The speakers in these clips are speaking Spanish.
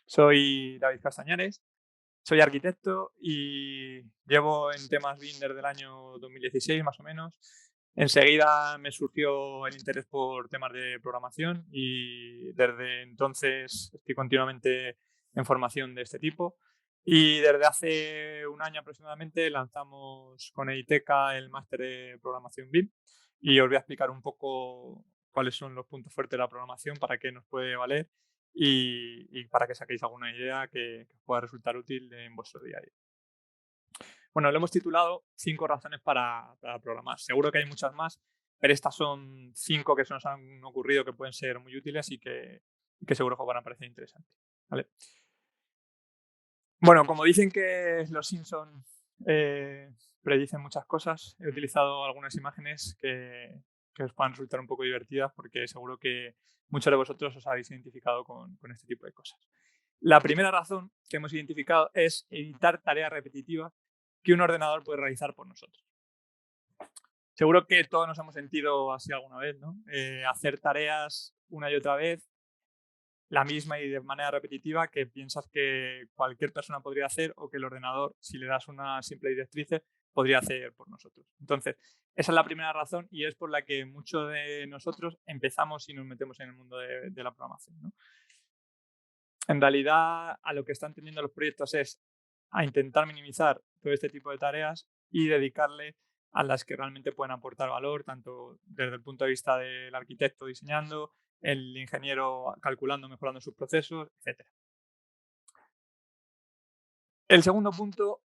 Soy David Castañares, soy arquitecto y llevo en temas BIM desde el año 2016 más o menos. Enseguida me surgió el interés por temas de programación y desde entonces estoy continuamente en formación de este tipo. Y desde hace un año aproximadamente lanzamos con Editeca el máster de programación BIM y os voy a explicar un poco cuáles son los puntos fuertes de la programación, para qué nos puede valer y para que saquéis alguna idea que os pueda resultar útil en vuestro día a día. Bueno, lo hemos titulado 5 razones para programar. Seguro que hay muchas más, pero estas son 5 que se nos han ocurrido que pueden ser muy útiles y que seguro que os van a parecer interesantes. ¿Vale? Bueno, como dicen que los Simpson predicen muchas cosas, he utilizado algunas imágenes que os puedan resultar un poco divertidas, porque seguro que muchos de vosotros os habéis identificado con este tipo de cosas. La primera razón que hemos identificado es evitar tareas repetitivas que un ordenador puede realizar por nosotros. Seguro que todos nos hemos sentido así alguna vez, ¿no? Hacer tareas una y otra vez, la misma y de manera repetitiva, que piensas que cualquier persona podría hacer, o que el ordenador, si le das una simple directriz, podría hacer por nosotros. Entonces, esa es la primera razón y es por la que muchos de nosotros empezamos y nos metemos en el mundo de la programación, ¿no? En realidad, a lo que están tendiendo los proyectos es a intentar minimizar todo este tipo de tareas y dedicarle a las que realmente pueden aportar valor, tanto desde el punto de vista del arquitecto diseñando, el ingeniero calculando, mejorando sus procesos, etcétera. El segundo punto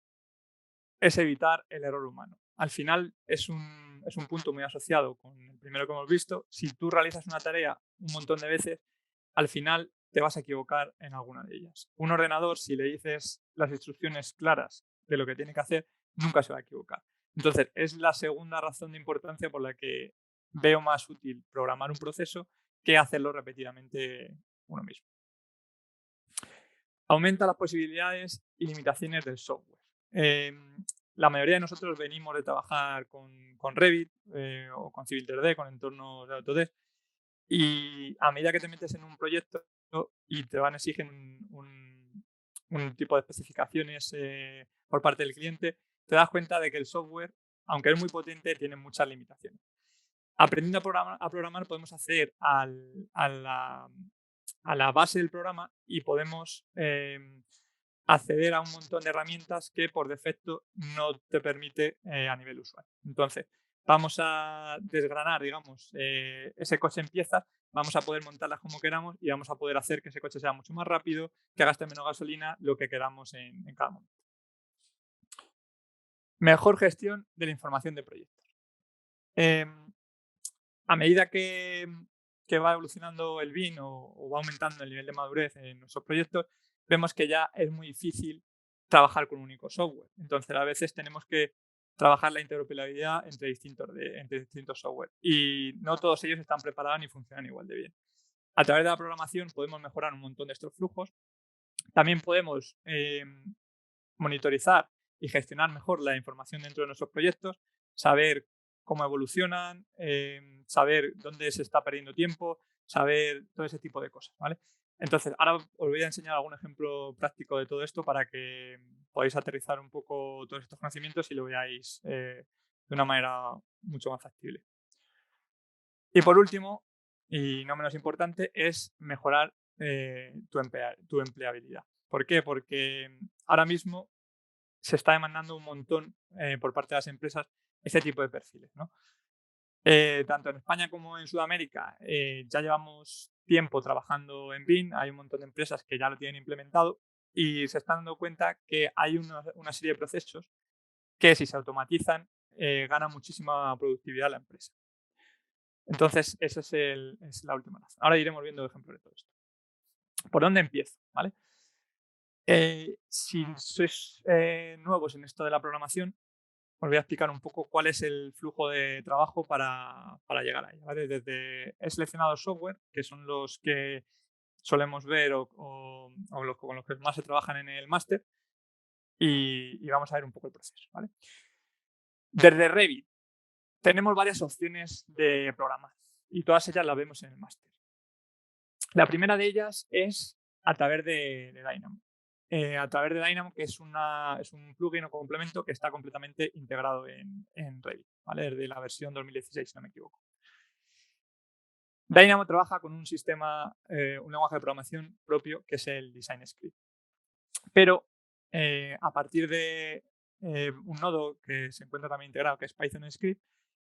es evitar el error humano. Al final es un punto muy asociado con el primero que hemos visto. Si tú realizas una tarea un montón de veces, al final te vas a equivocar en alguna de ellas. Un ordenador, si le dices las instrucciones claras de lo que tiene que hacer, nunca se va a equivocar. Entonces, es la segunda razón de importancia por la que veo más útil programar un proceso que hacerlo repetidamente uno mismo. Aumenta las posibilidades y limitaciones del software. La mayoría de nosotros venimos de trabajar con Revit o con Civil 3D, con entornos de Autodesk, y a medida que te metes en un proyecto y te van a exigir un tipo de especificaciones por parte del cliente, te das cuenta de que el software, aunque es muy potente, tiene muchas limitaciones. Aprendiendo a programar podemos hacer a la base del programa y podemos acceder a un montón de herramientas que por defecto no te permite a nivel usuario. Entonces, vamos a desgranar, digamos, ese coche en piezas, vamos a poder montarlas como queramos y vamos a poder hacer que ese coche sea mucho más rápido, que gaste menos gasolina, lo que queramos en cada momento. Mejor gestión de la información de proyectos. Em, a medida que va evolucionando el BIM o va aumentando el nivel de madurez en nuestros proyectos, vemos que ya es muy difícil trabajar con un único software. Entonces, a veces tenemos que trabajar la interoperabilidad entre distintos software, y no todos ellos están preparados ni funcionan igual de bien. A través de la programación podemos mejorar un montón de estos flujos. También podemos monitorizar y gestionar mejor la información dentro de nuestros proyectos, saber cómo evolucionan, saber dónde se está perdiendo tiempo, saber todo ese tipo de cosas, ¿vale? Entonces, ahora os voy a enseñar algún ejemplo práctico de todo esto para que podáis aterrizar un poco todos estos conocimientos y lo veáis de una manera mucho más factible. Y por último, y no menos importante, es mejorar tu empleabilidad. ¿Por qué? Porque ahora mismo se está demandando un montón por parte de las empresas este tipo de perfiles, ¿no? Tanto en España como en Sudamérica ya llevamos tiempo trabajando en BIM, hay un montón de empresas que ya lo tienen implementado y se están dando cuenta que hay una serie de procesos que, si se automatizan, gana muchísima productividad la empresa. Entonces, esa es la última razón. Ahora iremos viendo ejemplos de todo esto. ¿Por dónde empiezo? ¿Vale? Si sois nuevos en esto de la programación, os voy a explicar un poco cuál es el flujo de trabajo para llegar ahí, ¿vale? He seleccionado software, que son los que solemos ver o los con los que más se trabajan en el máster, y vamos a ver un poco el proceso, ¿vale? Desde Revit tenemos varias opciones de programar y todas ellas las vemos en el máster. La primera de ellas es a través de Dynamo. A través de Dynamo, que es un plugin o complemento que está completamente integrado en Revit, ¿vale? Desde la versión 2016, si no me equivoco. Dynamo trabaja con un sistema, un lenguaje de programación propio, que es el Design Script. Pero a partir de un nodo que se encuentra también integrado, que es Python Script,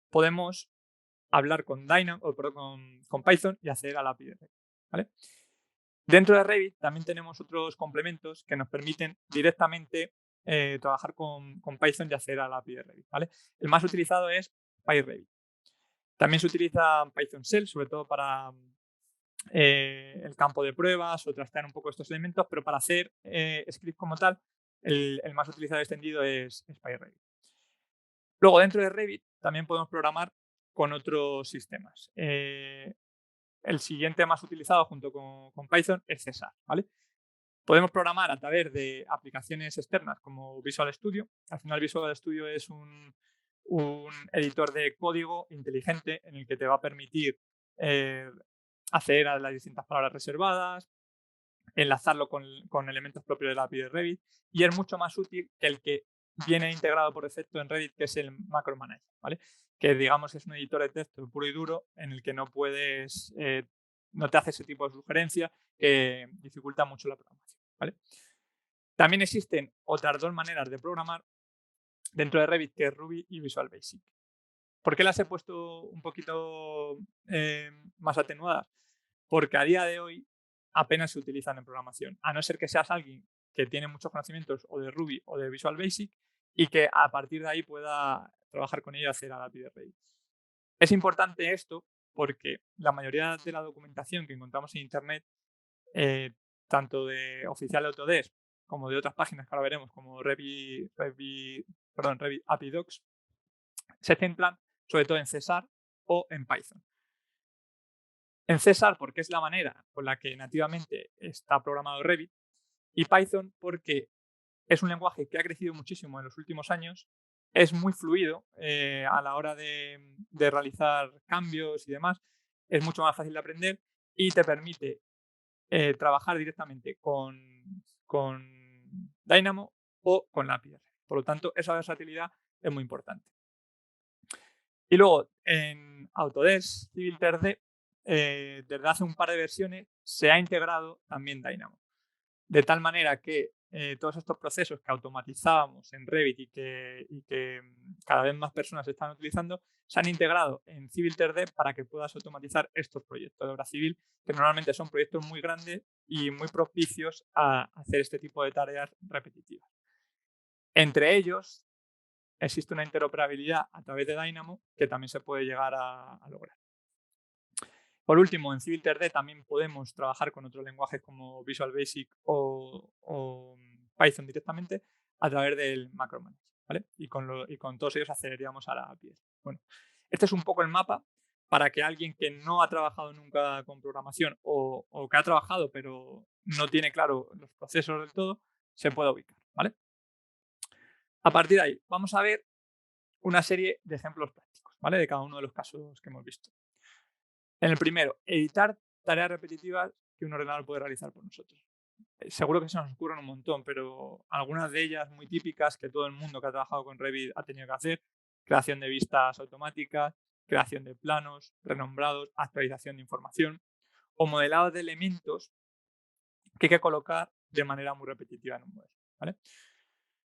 podemos hablar con con Python y hacer a la API de Revit, ¿vale? Dentro de Revit también tenemos otros complementos que nos permiten directamente trabajar con Python y hacer a la API de Revit, ¿vale? El más utilizado es PyRevit. También se utiliza Python Shell, sobre todo para el campo de pruebas o trastear un poco estos elementos, pero para hacer script como tal, el más utilizado y extendido es PyRevit. Luego, dentro de Revit también podemos programar con otros sistemas. El siguiente más utilizado junto con Python es Cesar, ¿vale? Podemos programar a través de aplicaciones externas como Visual Studio. Al final, Visual Studio es un editor de código inteligente en el que te va a permitir hacer a las distintas palabras reservadas, enlazarlo con elementos propios de la API de Revit, y es mucho más útil que el que viene integrado por defecto en Revit, que es el Macro Manager, ¿vale? Que digamos es un editor de texto puro y duro en el que no puedes, no te hace ese tipo de sugerencia que dificulta mucho la programación, ¿vale? También existen otras dos maneras de programar dentro de Revit, que es Ruby y Visual Basic. ¿Por qué las he puesto un poquito más atenuadas? Porque a día de hoy apenas se utilizan en programación, a no ser que seas alguien que tiene muchos conocimientos o de Ruby o de Visual Basic y que a partir de ahí pueda trabajar con ello y hacer a la API de Revit. Es importante esto porque la mayoría de la documentación que encontramos en Internet, tanto de oficial de Autodesk como de otras páginas que ahora veremos, como Revit API Docs, se centran sobre todo en Cesar o en Python. En Cesar porque es la manera con la que nativamente está programado Revit, y Python porque es un lenguaje que ha crecido muchísimo en los últimos años, es muy fluido a la hora de realizar cambios y demás, es mucho más fácil de aprender y te permite trabajar directamente con Dynamo o con la API. Por lo tanto, esa versatilidad es muy importante. Y luego, en Autodesk Civil 3D, desde hace un par de versiones, se ha integrado también Dynamo. De tal manera que todos estos procesos que automatizábamos en Revit y que cada vez más personas están utilizando, se han integrado en Civil 3D para que puedas automatizar estos proyectos de obra civil, que normalmente son proyectos muy grandes y muy propicios a hacer este tipo de tareas repetitivas. Entre ellos, existe una interoperabilidad a través de Dynamo que también se puede llegar a lograr. Por último, en Civil 3D también podemos trabajar con otros lenguajes como Visual Basic o Python directamente a través del Macro Manager, ¿vale? Y con todos ellos accederíamos a la API. Bueno, este es un poco el mapa para que alguien que no ha trabajado nunca con programación o que ha trabajado pero no tiene claro los procesos del todo, se pueda ubicar, ¿vale? A partir de ahí, vamos a ver una serie de ejemplos prácticos, ¿vale? De cada uno de los casos que hemos visto. En el primero, editar tareas repetitivas que un ordenador puede realizar por nosotros. Seguro que se nos ocurren un montón, pero algunas de ellas muy típicas que todo el mundo que ha trabajado con Revit ha tenido que hacer: creación de vistas automáticas, creación de planos, renombrados, actualización de información o modelado de elementos que hay que colocar de manera muy repetitiva en un modelo, ¿vale?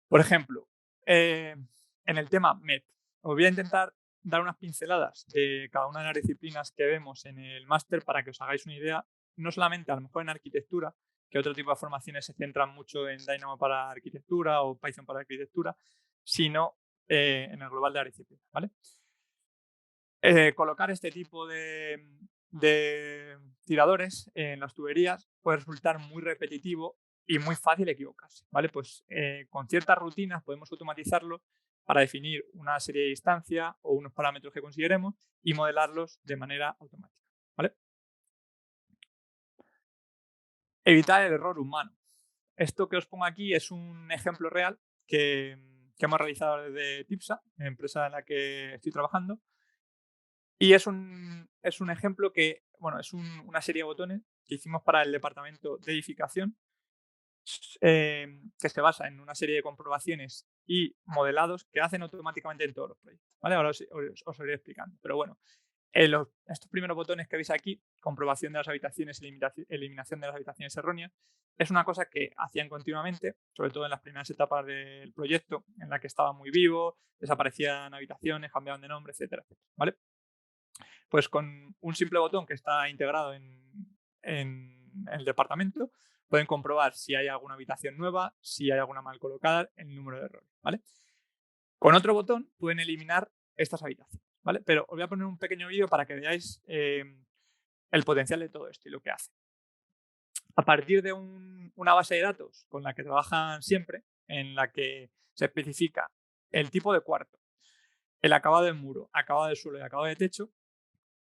Por ejemplo, en el tema MET, os voy a intentar dar unas pinceladas de cada una de las disciplinas que vemos en el máster para que os hagáis una idea, no solamente a lo mejor en arquitectura, que otro tipo de formaciones se centran mucho en Dynamo para arquitectura o Python para arquitectura, sino en el global de la disciplina, ¿vale? Colocar este tipo de tiradores en las tuberías puede resultar muy repetitivo y muy fácil equivocarse, ¿vale? Pues con ciertas rutinas podemos automatizarlo para definir una serie de instancias o unos parámetros que consideremos y modelarlos de manera automática, ¿vale? Evitar el error humano. Esto que os pongo aquí es un ejemplo real que hemos realizado desde TIPSA, empresa en la que estoy trabajando. Y es un ejemplo que, bueno, es una serie de botones que hicimos para el departamento de edificación, que se basa en una serie de comprobaciones y modelados que hacen automáticamente en todos los proyectos, ¿vale? Ahora os iré explicando. Pero bueno, estos primeros botones que veis aquí, comprobación de las habitaciones, eliminación de las habitaciones erróneas, es una cosa que hacían continuamente, sobre todo en las primeras etapas del proyecto, en la que estaba muy vivo, desaparecían habitaciones, cambiaban de nombre, etcétera, etcétera, ¿vale? Pues con un simple botón que está integrado en el departamento, pueden comprobar si hay alguna habitación nueva, si hay alguna mal colocada, el número de errores, ¿vale? Con otro botón pueden eliminar estas habitaciones, ¿vale? Pero os voy a poner un pequeño vídeo para que veáis el potencial de todo esto y lo que hace. A partir de una base de datos con la que trabajan siempre, en la que se especifica el tipo de cuarto, el acabado del muro, acabado del suelo y acabado de techo,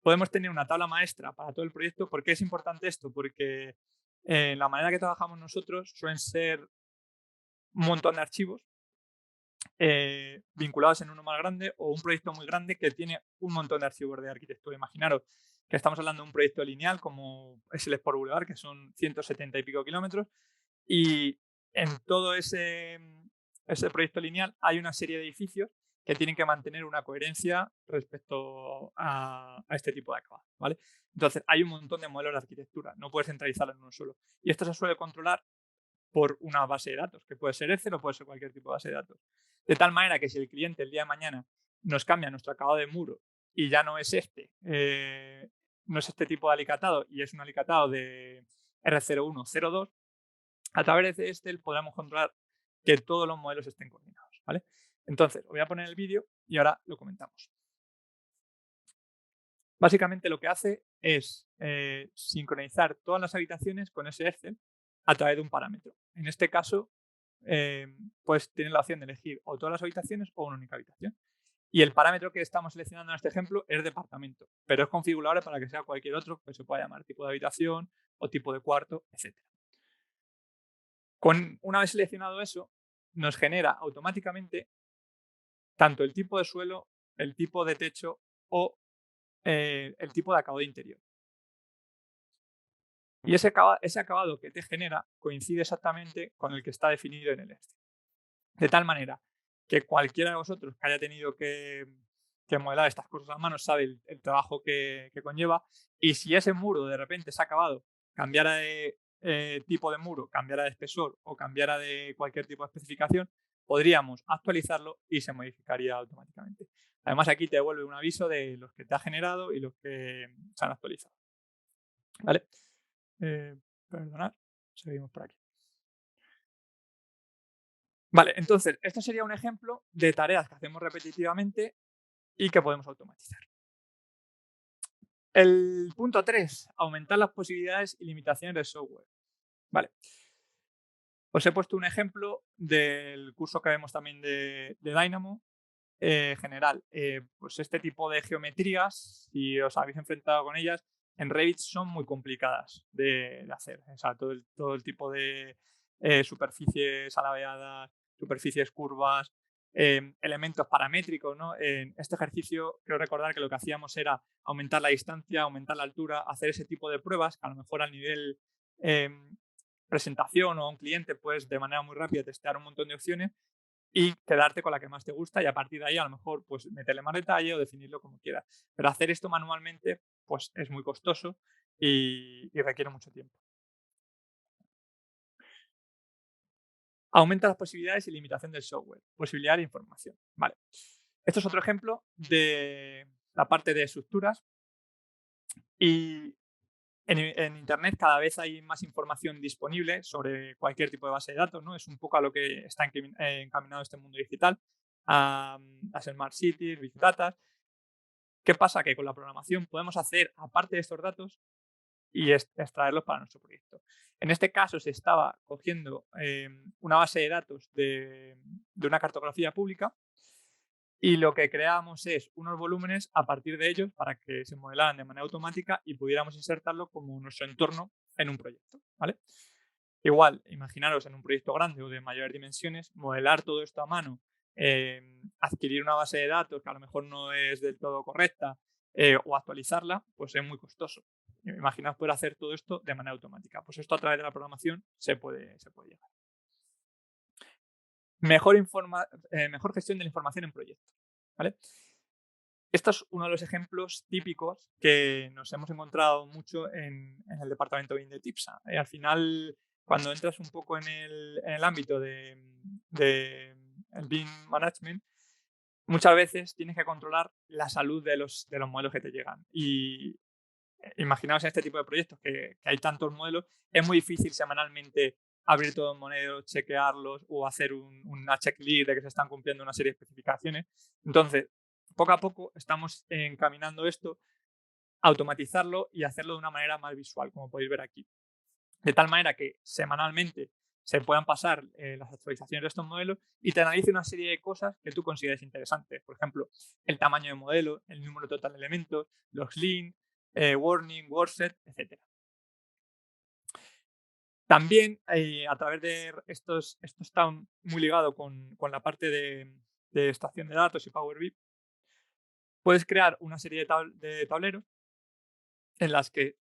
podemos tener una tabla maestra para todo el proyecto. ¿Por qué es importante esto? Porque la manera que trabajamos nosotros suelen ser un montón de archivos vinculados en uno más grande o un proyecto muy grande que tiene un montón de archivos de arquitectura. Imaginaros que estamos hablando de un proyecto lineal como es el Sport Boulevard, que son 170 y pico kilómetros, y en todo ese proyecto lineal hay una serie de edificios que tienen que mantener una coherencia respecto a este tipo de acabado, ¿vale? Entonces, hay un montón de modelos de arquitectura, no puedes centralizarlo en uno solo. Y esto se suele controlar por una base de datos, que puede ser Excel o puede ser cualquier tipo de base de datos. De tal manera que si el cliente el día de mañana nos cambia nuestro acabado de muro y ya no es no es este tipo de alicatado y es un alicatado de R0102, a través de este podremos controlar que todos los modelos estén coordinados, ¿vale? Entonces, os voy a poner el vídeo y ahora lo comentamos. Básicamente lo que hace es sincronizar todas las habitaciones con ese Excel a través de un parámetro. En este caso, pues tiene la opción de elegir o todas las habitaciones o una única habitación. Y el parámetro que estamos seleccionando en este ejemplo es departamento, pero es configurable para que sea cualquier otro que se pueda llamar tipo de habitación o tipo de cuarto, etc. Una vez seleccionado eso, nos genera automáticamente tanto el tipo de suelo, el tipo de techo o el tipo de acabado interior. Y ese acabado que te genera coincide exactamente con el que está definido en el Excel. De tal manera que cualquiera de vosotros que haya tenido que modelar estas cosas a mano sabe el trabajo que conlleva. Y si ese muro de repente se ha acabado, cambiara de tipo de muro, cambiara de espesor o cambiara de cualquier tipo de especificación, podríamos actualizarlo y se modificaría automáticamente. Además, aquí te devuelve un aviso de los que te ha generado y los que se han actualizado. ¿Vale? Perdonad, seguimos por aquí. Vale, entonces, esto sería un ejemplo de tareas que hacemos repetitivamente y que podemos automatizar. El punto 3, aumentar las posibilidades y limitaciones del software. Vale. Os he puesto un ejemplo del curso que vemos también de Dynamo general. Pues este tipo de geometrías, si os habéis enfrentado con ellas, en Revit son muy complicadas de hacer. O sea, todo el tipo de superficies alabeadas, superficies curvas, elementos paramétricos, ¿no? En este ejercicio quiero recordar que lo que hacíamos era aumentar la distancia, aumentar la altura, hacer ese tipo de pruebas que a lo mejor al nivel presentación o a un cliente puedes de manera muy rápida testear un montón de opciones y quedarte con la que más te gusta y a partir de ahí a lo mejor pues meterle más detalle o definirlo como quieras. Pero hacer esto manualmente pues es muy costoso y requiere mucho tiempo. Aumenta las posibilidades y limitación del software. Posibilidad de información. Vale. Esto es otro ejemplo de la parte de estructuras y en Internet cada vez hay más información disponible sobre cualquier tipo de base de datos, ¿no? Es un poco a lo que está encaminado este mundo digital, a las Smart Cities, Big Data. ¿Qué pasa? Que con la programación podemos hacer, aparte de estos datos, y extraerlos para nuestro proyecto. En este caso se estaba cogiendo una base de datos de una cartografía pública y lo que creábamos es unos volúmenes a partir de ellos para que se modelaran de manera automática y pudiéramos insertarlo como nuestro entorno en un proyecto, ¿vale? Igual, imaginaros en un proyecto grande o de mayores dimensiones, modelar todo esto a mano, adquirir una base de datos que a lo mejor no es del todo correcta, o actualizarla, pues es muy costoso. Imaginaos poder hacer todo esto de manera automática. Pues esto a través de la programación se puede llegar. Mejor gestión de la información en proyectos, ¿vale? Esto es uno de los ejemplos típicos que nos hemos encontrado mucho en el departamento BIM de TIPSA. Al final, cuando entras un poco en el ámbito de el BIM Management, muchas veces tienes que controlar la salud de los modelos que te llegan. Y imaginaos en este tipo de proyectos que hay tantos modelos, es muy difícil semanalmente abrir todos los modelos, chequearlos o hacer una checklist de que se están cumpliendo una serie de especificaciones. Entonces, poco a poco estamos encaminando esto a automatizarlo y hacerlo de una manera más visual, como podéis ver aquí. De tal manera que semanalmente se puedan pasar las actualizaciones de estos modelos y te analice una serie de cosas que tú consideres interesantes. Por ejemplo, el tamaño de modelo, el número total de elementos, los links, warning, wordset, etc. También a través de esto está muy ligado con la parte de extracción de datos y Power BI. Puedes crear una serie de tableros en las que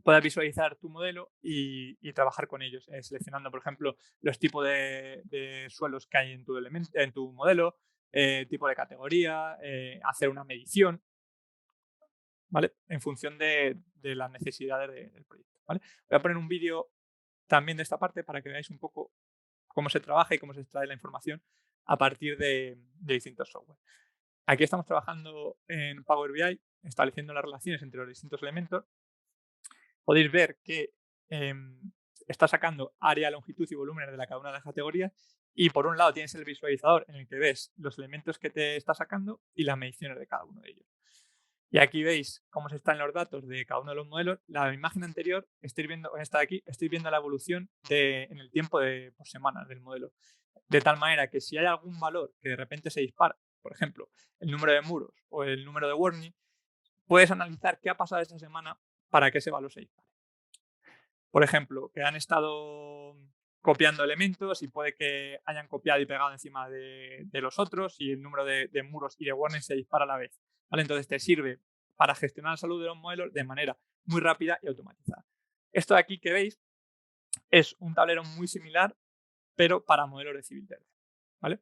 puedas visualizar tu modelo y trabajar con ellos, seleccionando, por ejemplo, los tipos de suelos que hay en tu modelo, tipo de categoría, hacer una medición, ¿vale? En función de las necesidades del proyecto, ¿vale? Voy a poner un vídeo también de esta parte para que veáis un poco cómo se trabaja y cómo se extrae la información a partir de distintos software. Aquí estamos trabajando en Power BI, estableciendo las relaciones entre los distintos elementos. Podéis ver que está sacando área, longitud y volumen de cada una de las categorías y por un lado tienes el visualizador en el que ves los elementos que te está sacando y las mediciones de cada uno de ellos. Y aquí veis cómo se están los datos de cada uno de los modelos. La imagen anterior, estáis viendo la evolución en el tiempo por semana del modelo. De tal manera que si hay algún valor que de repente se dispara, por ejemplo, el número de muros o el número de warning, puedes analizar qué ha pasado esta semana para que ese valor se dispare. Por ejemplo, que han estado copiando elementos y puede que hayan copiado y pegado encima de los otros y el número de muros y de warning se dispara a la vez, ¿vale? Entonces te sirve para gestionar la salud de los modelos de manera muy rápida y automatizada. Esto de aquí que veis es un tablero muy similar, pero para modelos de Civil 3D, ¿vale?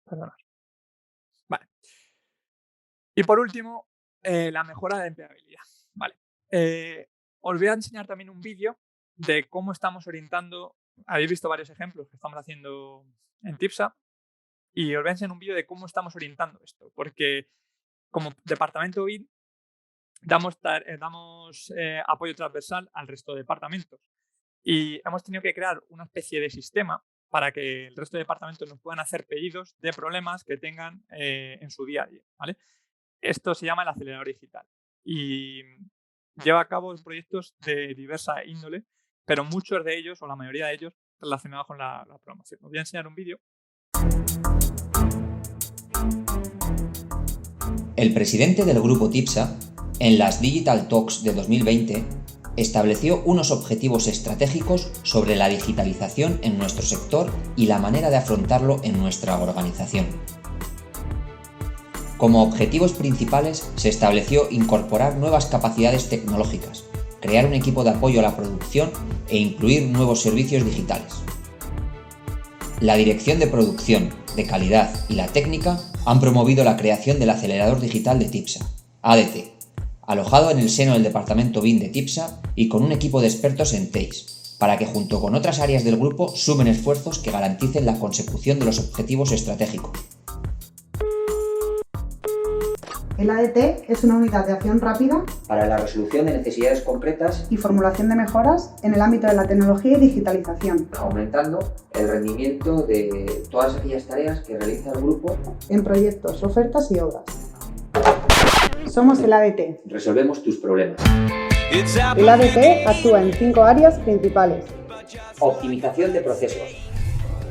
Perdonad. Vale. Y por último, la mejora de empleabilidad. Vale. Os voy a enseñar también un vídeo de cómo estamos orientando. Habéis visto varios ejemplos que estamos haciendo en TIPSA y os voy a enseñar un vídeo de cómo estamos orientando esto, porque como departamento BIM damos apoyo transversal al resto de departamentos y hemos tenido que crear una especie de sistema para que el resto de departamentos nos puedan hacer pedidos de problemas que tengan en su día a día, ¿vale? Esto se llama el acelerador digital y lleva a cabo proyectos de diversa índole, pero muchos de ellos, o la mayoría de ellos, relacionados con la programación. Os voy a enseñar un vídeo. El presidente del grupo TIPSA, en las Digital Talks de 2020, estableció unos objetivos estratégicos sobre la digitalización en nuestro sector y la manera de afrontarlo en nuestra organización. Como objetivos principales se estableció incorporar nuevas capacidades tecnológicas, crear un equipo de apoyo a la producción e incluir nuevos servicios digitales. La Dirección de Producción, de Calidad y la Técnica han promovido la creación del acelerador digital de TIPSA, ADT, alojado en el seno del departamento BIM de TIPSA y con un equipo de expertos en TACE, para que junto con otras áreas del grupo sumen esfuerzos que garanticen la consecución de los objetivos estratégicos. El ADT es una unidad de acción rápida para la resolución de necesidades concretas y formulación de mejoras en el ámbito de la tecnología y digitalización, aumentando el rendimiento de todas aquellas tareas que realiza el grupo en proyectos, ofertas y obras. Somos el ADT. Resolvemos tus problemas. El ADT actúa en 5 áreas principales. Optimización de procesos.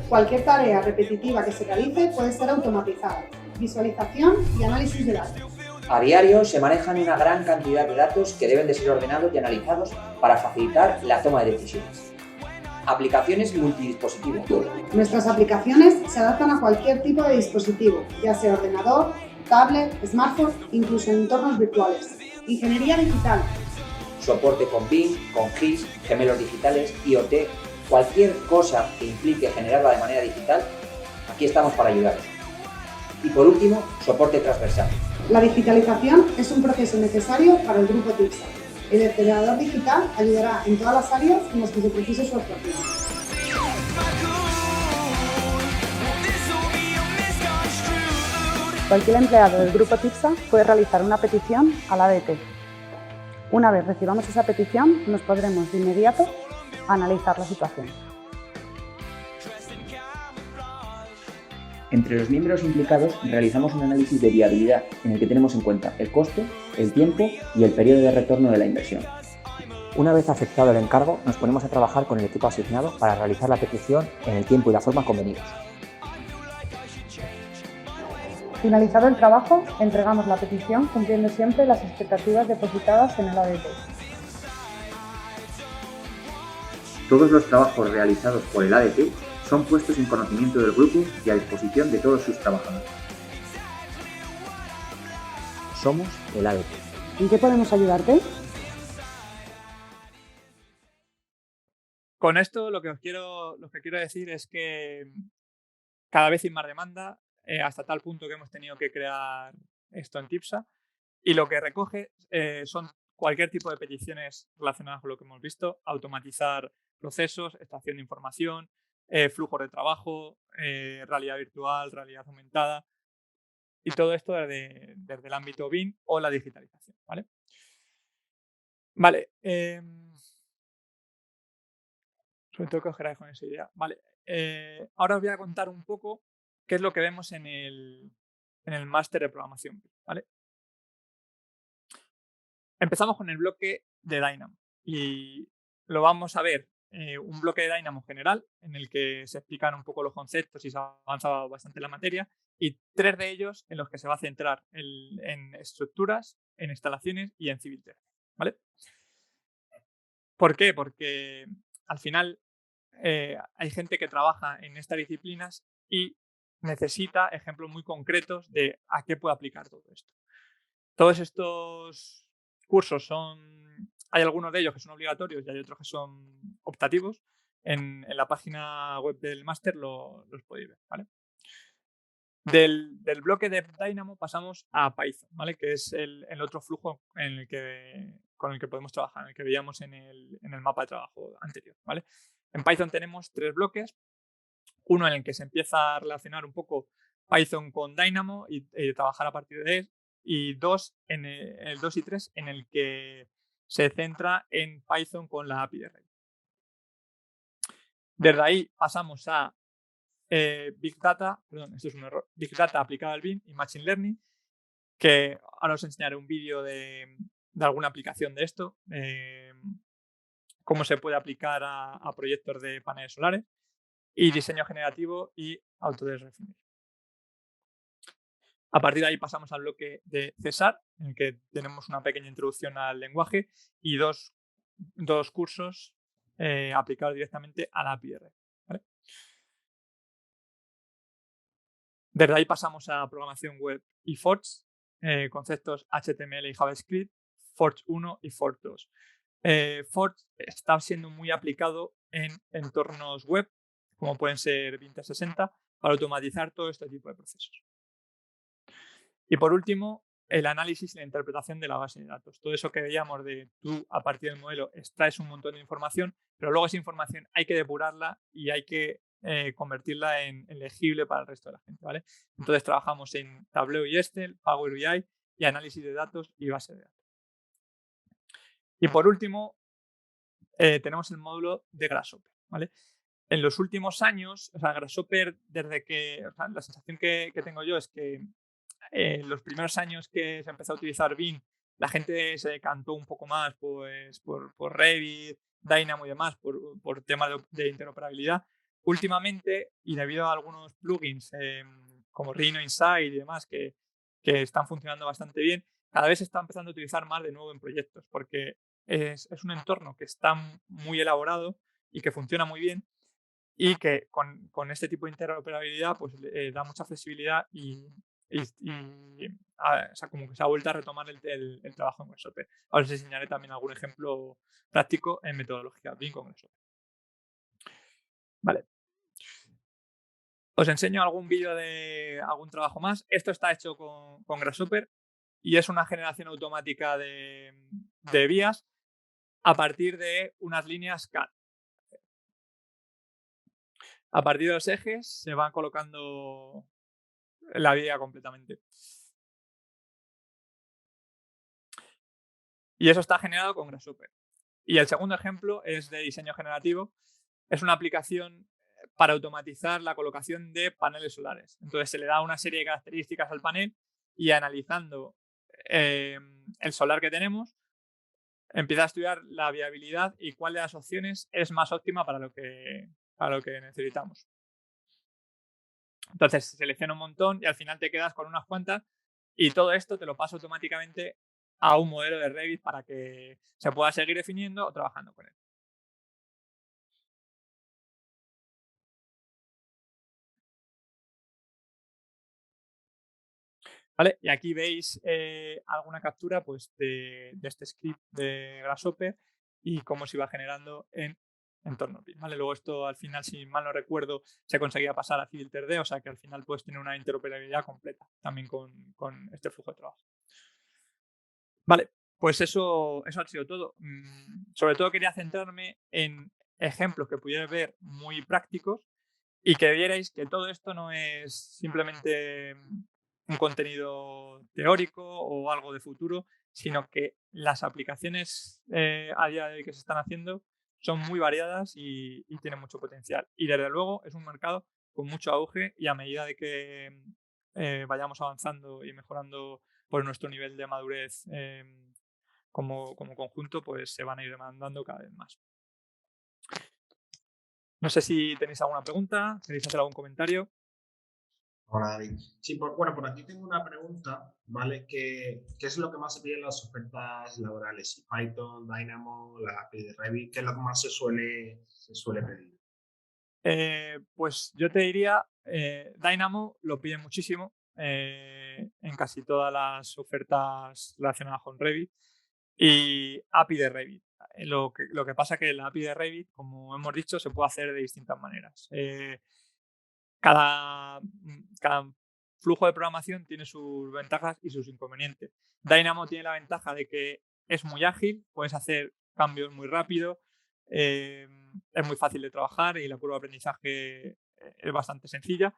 Cualquier tarea repetitiva que se realice puede ser automatizada. Visualización y análisis de datos. A diario se manejan una gran cantidad de datos que deben de ser ordenados y analizados para facilitar la toma de decisiones. Aplicaciones multidispositivo. Nuestras aplicaciones se adaptan a cualquier tipo de dispositivo, ya sea ordenador, tablet, smartphone, incluso en entornos virtuales. Ingeniería digital. Soporte con BIM, con GIS, gemelos digitales, IoT, cualquier cosa que implique generarla de manera digital, aquí estamos para ayudaros. Y por último, soporte transversal. La digitalización es un proceso necesario para el grupo TIPSA. El acelerador digital ayudará en todas las áreas en las que se precise su actuación. Cualquier empleado del grupo TIPSA puede realizar una petición al ADT. Una vez recibamos esa petición, nos podremos de inmediato analizar la situación. Entre los miembros implicados realizamos un análisis de viabilidad en el que tenemos en cuenta el coste, el tiempo y el periodo de retorno de la inversión. Una vez aceptado el encargo, nos ponemos a trabajar con el equipo asignado para realizar la petición en el tiempo y la forma convenidos. Finalizado el trabajo, entregamos la petición cumpliendo siempre las expectativas depositadas en el ADT. Todos los trabajos realizados por el ADT son puestos en conocimiento del grupo y a disposición de todos sus trabajadores. Somos el ADT. ¿En qué podemos ayudarte? Con esto lo que quiero decir es que cada vez hay más demanda, hasta tal punto que hemos tenido que crear esto en TIPSA, y lo que recoge son cualquier tipo de peticiones relacionadas con lo que hemos visto: automatizar procesos, extracción de información, flujos de trabajo, realidad virtual, realidad aumentada, y todo esto desde el ámbito BIM o la digitalización, ¿vale? Vale. Sobre todo que os queráis con esa idea. Vale. Ahora os voy a contar un poco qué es lo que vemos en el máster de programación, ¿vale? Empezamos con el bloque de Dynamo y lo vamos a ver, un bloque de Dynamo general en el que se explican un poco los conceptos y se ha avanzado bastante la materia, y 3 de ellos en los que se va a centrar en estructuras, en instalaciones y en Civil 3D, ¿vale? ¿Por qué? Porque al final hay gente que trabaja en estas disciplinas y necesita ejemplos muy concretos de a qué puede aplicar todo esto. Todos estos cursos hay algunos de ellos que son obligatorios y hay otros que son optativos. En la página web del máster los podéis ver, ¿vale? Del bloque de Dynamo pasamos a Python, ¿vale? Que es el otro flujo con el que podemos trabajar, en el que veíamos en el mapa de trabajo anterior, ¿vale? En Python tenemos 3 bloques, uno en el que se empieza a relacionar un poco Python con Dynamo y trabajar a partir de él, y el 2 y 3 en el que se centra en Python con la API de Rails. Desde ahí pasamos a Big Data, perdón, esto es un error, Big Data aplicada al BIM y Machine Learning, que ahora os enseñaré un vídeo de alguna aplicación de esto, cómo se puede aplicar a proyectos de paneles solares, y diseño generativo y Autodesk Refinery. A partir de ahí pasamos al bloque de Cesar, en el que tenemos una pequeña introducción al lenguaje y dos cursos aplicados directamente a la API de Rails, ¿vale? Desde ahí pasamos a programación web y Forge, conceptos HTML y JavaScript, Forge 1 y Forge 2. Forge está siendo muy aplicado en entornos web, como pueden ser BIM 360, para automatizar todo este tipo de procesos. Y por último, el análisis y la interpretación de la base de datos. Todo eso que veíamos de tú, a partir del modelo, extraes un montón de información, pero luego esa información hay que depurarla y hay que convertirla en legible para el resto de la gente, ¿vale? Entonces trabajamos en Tableau y Excel, Power BI y análisis de datos y base de datos. Y por último, tenemos el módulo de Grasshopper, ¿vale? En los últimos años, o sea, Grasshopper, la sensación que tengo yo es que en los primeros años que se empezó a utilizar BIM, la gente se decantó un poco más pues, por Revit, Dynamo y demás, por temas de interoperabilidad. Últimamente, y debido a algunos plugins como Rhino Insight y demás que están funcionando bastante bien, cada vez se está empezando a utilizar más de nuevo en proyectos, porque es un entorno que está muy elaborado y que funciona muy bien y que con este tipo de interoperabilidad pues da mucha flexibilidad o sea, como que se ha vuelto a retomar el trabajo en Grasshopper. Ahora os enseñaré también algún ejemplo práctico en metodología BIM con Grasshopper. Vale. Os enseño algún vídeo de algún trabajo más. Esto está hecho con Grasshopper y es una generación automática de vías a partir de unas líneas CAD. A partir de los ejes se van colocando la vía completamente. Y eso está generado con Grasshopper. Y el segundo ejemplo es de diseño generativo. Es una aplicación para automatizar la colocación de paneles solares. Entonces se le da una serie de características al panel y analizando el solar que tenemos, empieza a estudiar la viabilidad y cuál de las opciones es más óptima para lo que necesitamos. Entonces se selecciona un montón y al final te quedas con unas cuantas y todo esto te lo pasa automáticamente a un modelo de Revit para que se pueda seguir definiendo o trabajando con él. ¿Vale? Y aquí veis alguna captura pues, de este script de Grasshopper y cómo se iba generando en entorno BIM. ¿Vale? Luego esto al final, si mal no recuerdo, se conseguía pasar a Civil 3D, o sea que al final puedes tener una interoperabilidad completa también con este flujo de trabajo. Vale, pues eso ha sido todo. Sobre todo quería centrarme en ejemplos que pudierais ver muy prácticos y que vierais que todo esto no es simplemente un contenido teórico o algo de futuro, sino que las aplicaciones a día de hoy que se están haciendo son muy variadas y tienen mucho potencial. Y desde luego es un mercado con mucho auge y a medida de que vayamos avanzando y mejorando por nuestro nivel de madurez como conjunto, pues se van a ir demandando cada vez más. No sé si tenéis alguna pregunta, queréis hacer algún comentario. Hola, David. Sí, por aquí tengo una pregunta, ¿vale? ¿Qué es lo que más se pide en las ofertas laborales? Si Python, Dynamo, la API de Revit, ¿qué es lo que más se suele pedir? Pues yo te diría, Dynamo lo pide muchísimo en casi todas las ofertas relacionadas con Revit y API de Revit. Lo que pasa es que la API de Revit, como hemos dicho, se puede hacer de distintas maneras. Cada flujo de programación tiene sus ventajas y sus inconvenientes. Dynamo tiene la ventaja de que es muy ágil, puedes hacer cambios muy rápido, es muy fácil de trabajar y la curva de aprendizaje es bastante sencilla,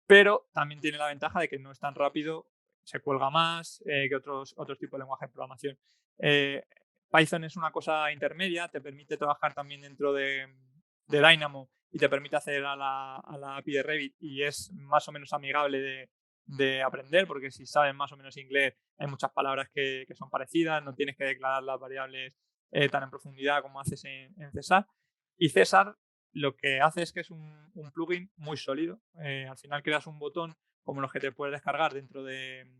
pero también tiene la ventaja de que no es tan rápido, se cuelga más que otros tipos de lenguajes de programación. Python es una cosa intermedia, te permite trabajar también dentro de Dynamo y te permite acceder a la API de Revit y es más o menos amigable de aprender, porque si sabes más o menos inglés hay muchas palabras que son parecidas, no tienes que declarar las variables tan en profundidad como haces en César. Y César lo que hace es que es un plugin muy sólido. Al final creas un botón como los que te puedes descargar dentro en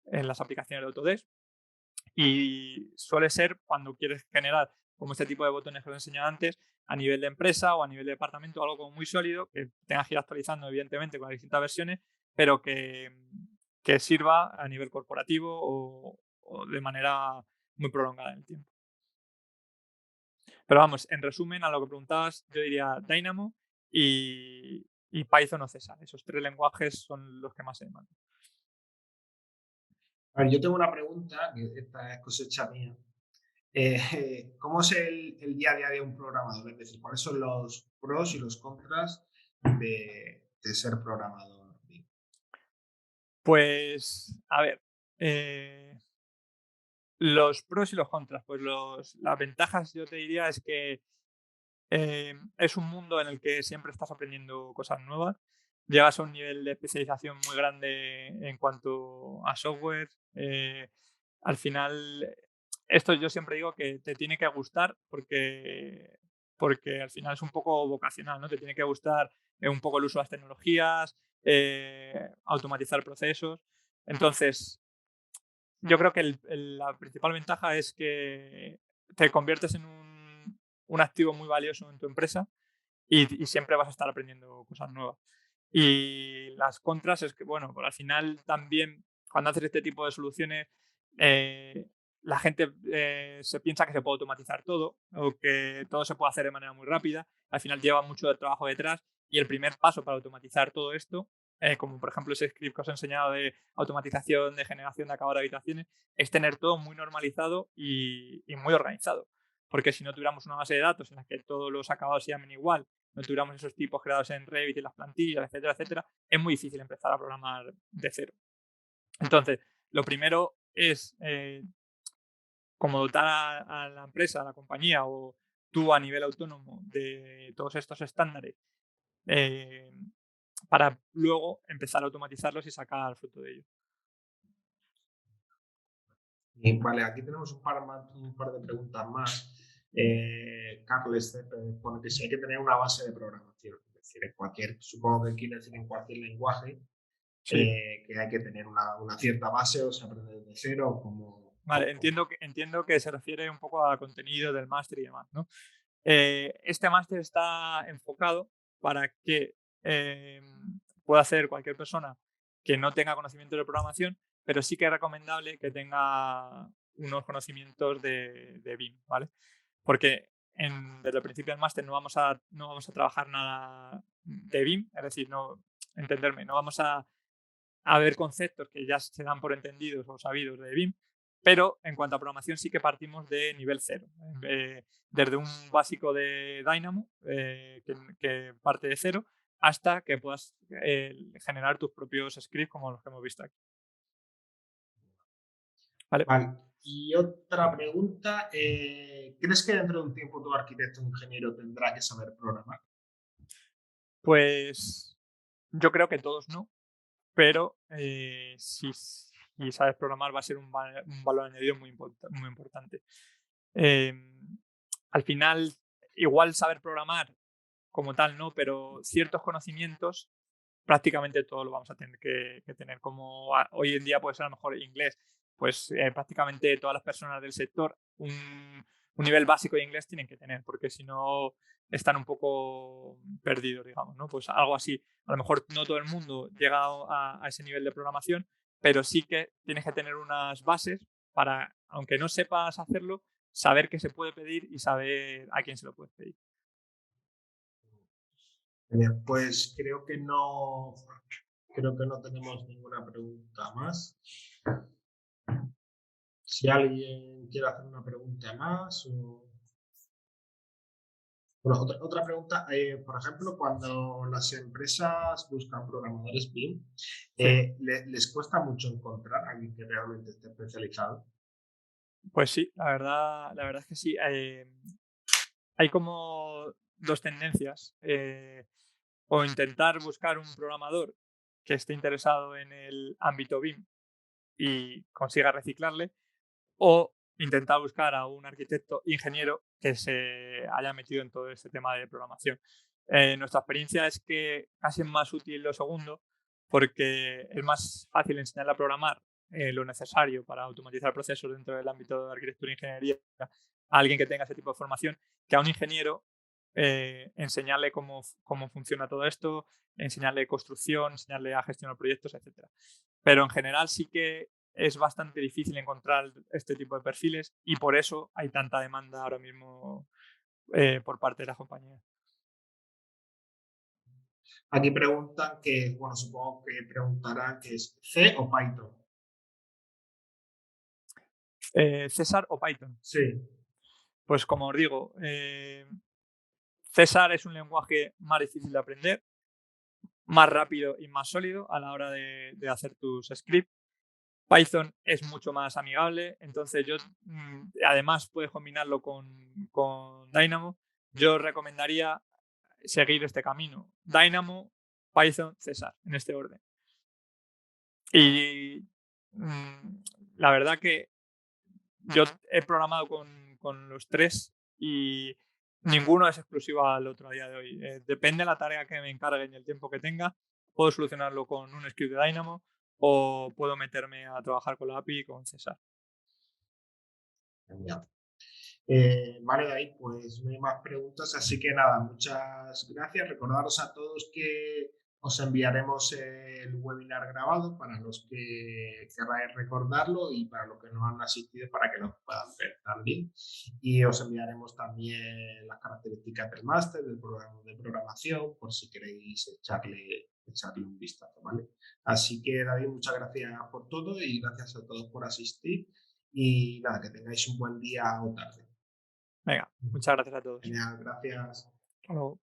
las aplicaciones de Autodesk y suele ser cuando quieres generar como este tipo de botones que os he enseñado antes a nivel de empresa o a nivel de departamento, algo como muy sólido que tengas que ir actualizando evidentemente con las distintas versiones, pero que sirva a nivel corporativo o de manera muy prolongada en el tiempo. Pero vamos, en resumen, a lo que preguntabas, yo diría Dynamo y Python o César. Esos tres lenguajes son los que más se demandan. A ver, yo tengo una pregunta, que esta es cosecha mía. ¿Cómo es el día a día de un programador? Es decir, ¿cuáles son los pros y los contras de ser programador? Pues, a ver, los pros y los contras. Pues las ventajas yo te diría es que es un mundo en el que siempre estás aprendiendo cosas nuevas. Llegas a un nivel de especialización muy grande en cuanto a software. Al final, esto yo siempre digo que te tiene que gustar porque al final es un poco vocacional, ¿no? Te tiene que gustar un poco el uso de las tecnologías, automatizar procesos. Entonces, yo creo que la principal ventaja es que te conviertes en un un activo muy valioso en tu empresa y siempre vas a estar aprendiendo cosas nuevas. Y las contras es que, bueno, pues al final también cuando haces este tipo de soluciones, la gente se piensa que se puede automatizar todo o que todo se puede hacer de manera muy rápida. Al final lleva mucho de trabajo detrás y el primer paso para automatizar todo esto, como por ejemplo ese script que os he enseñado de automatización, de generación de acabado de habitaciones, es tener todo muy normalizado y muy organizado. Porque si no tuviéramos una base de datos en la que todos los acabados se llamen igual, no tuviéramos esos tipos creados en Revit y las plantillas, etcétera, etcétera, es muy difícil empezar a programar de cero. Entonces, lo primero es como dotar a la empresa, a la compañía o tú a nivel autónomo de todos estos estándares eh, para luego empezar a automatizarlos y sacar fruto de ello. Y vale, aquí tenemos un par de preguntas más. Carles pone que si hay que tener una base de programación, es decir, supongo que quiere decir en cualquier lenguaje, Sí. que hay que tener una cierta base o se aprende desde cero. Vale, entiendo que se refiere un poco a contenido del máster y demás, ¿no? Este máster está enfocado para que pueda hacer cualquier persona que no tenga conocimiento de programación, pero sí que es recomendable que tenga unos conocimientos de BIM, ¿vale? Porque desde el principio del máster no vamos a trabajar nada de BIM, es decir, no vamos a ver conceptos que ya se dan por entendidos o sabidos de BIM, pero en cuanto a programación sí que partimos de nivel cero. Desde un básico de Dynamo, que parte de cero, hasta que puedas generar tus propios scripts como los que hemos visto aquí. ¿Vale? Vale. Y otra pregunta, ¿crees que dentro de un tiempo todo arquitecto o ingeniero tendrá que saber programar? Pues yo creo que todos no, pero si sabes programar va a ser un valor añadido muy importante. Al final, igual saber programar como tal, ¿no? Pero ciertos conocimientos prácticamente todo lo vamos a tener que tener. Como hoy en día puede ser a lo mejor inglés, pues prácticamente todas las personas del sector un nivel básico de inglés tienen que tener, porque si no están un poco perdidos, digamos, ¿no? Pues algo así. A lo mejor no todo el mundo llega a ese nivel de programación, pero sí que tienes que tener unas bases para, aunque no sepas hacerlo, saber qué se puede pedir y saber a quién se lo puedes pedir. Bien, pues creo que no tenemos ninguna pregunta más. Si alguien quiere hacer una pregunta más o... Bueno, otra pregunta, por ejemplo, cuando las empresas buscan programadores BIM, ¿les cuesta mucho encontrar a alguien que realmente esté especializado? Pues sí, la verdad es que sí. Hay como dos tendencias. O intentar buscar un programador que esté interesado en el ámbito BIM y consiga reciclarle, o intentar buscar a un arquitecto ingeniero que se haya metido en todo este tema de programación. Nuestra experiencia es que casi es más útil lo segundo, porque es más fácil enseñarle a programar lo necesario para automatizar procesos dentro del ámbito de arquitectura e ingeniería a alguien que tenga ese tipo de formación que a un ingeniero enseñarle cómo funciona todo esto, enseñarle construcción, enseñarle a gestionar proyectos, etc. Pero en general sí que es bastante difícil encontrar este tipo de perfiles y por eso hay tanta demanda ahora mismo por parte de las compañías. Aquí preguntan que, bueno, supongo que preguntarán que es C o Python. ¿César o Python? Sí. Pues como os digo, César es un lenguaje más difícil de aprender, más rápido y más sólido a la hora de hacer tus scripts. Python es mucho más amigable, entonces yo además puedes combinarlo con Dynamo. Yo recomendaría seguir este camino: Dynamo, Python, César, en este orden. Y la verdad que yo he programado con los tres y ninguno es exclusivo al otro a día de hoy. Depende de la tarea que me encarguen y el tiempo que tenga, puedo solucionarlo con un script de Dynamo o puedo meterme a trabajar con la API con César. Genial. Vale, David, pues no hay más preguntas, así que nada, muchas gracias. Recordaros a todos que os enviaremos el webinar grabado para los que queráis recordarlo y para los que no han asistido para que lo puedan ver también. Y os enviaremos también las características del máster, del programa de programación, por si queréis echarle un vistazo, ¿vale? Así que, David, muchas gracias por todo y gracias a todos por asistir. Y nada, que tengáis un buen día o tarde. Venga, muchas gracias a todos. Genial, gracias. Hasta luego.